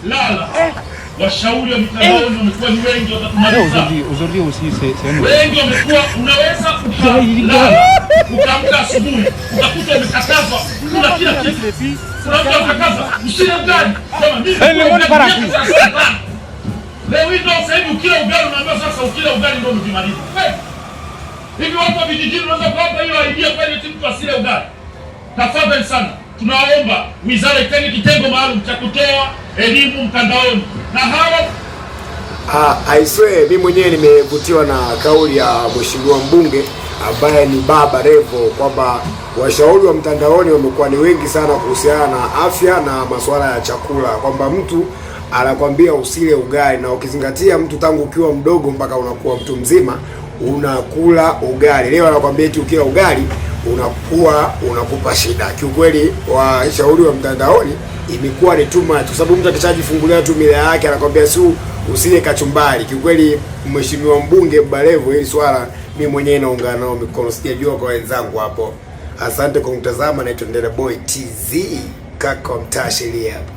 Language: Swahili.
lala. Washauri wa mitandaoni wamekuwa ni wengi, watatumaliza. Wengi wamekuwa, unaweza ukalala, ukaamka asubuhi, ukakuta umekatazwa kula kila kitu. Unaamka ukatazwa, usile ugali. Kama mimi, leo hii ndio sasa hivi ukila ugali unaambiwa sasa ukila ugali ndio umemaliza. Hivi watu wa vijijini unaweza kuwapa hiyo idea kwani mtu asile ugali? Tafadhali sana, tunaomba wizara itenge kitengo maalum cha kutoa elimu mtandaoni. Na hawa aisee, mimi mwenyewe nimevutiwa na kauli ya mheshimiwa mbunge ambaye ni Baba Levo kwamba washauri wa mtandaoni wamekuwa ni wengi sana kuhusiana na afya na masuala ya chakula, kwamba mtu anakwambia usile ugali, na ukizingatia mtu tangu ukiwa mdogo mpaka unakuwa mtu mzima unakula ugali. Leo anakwambia eti ukila ugali unakupa shida. Kiukweli washauri wa mtandaoni imekuwa ni too much, sababu mtu akishajifungulia tu mila yake anakwambia si usile kachumbari. Kiukweli mheshimiwa mbunge Baba Levo, hili swala mimi mwenyewe naungana nao mikono, sijajua kwa wenzangu hapo. Asante kwa kutazama, naitwa Ndera Boy TZ, kaka mtashiri hapa.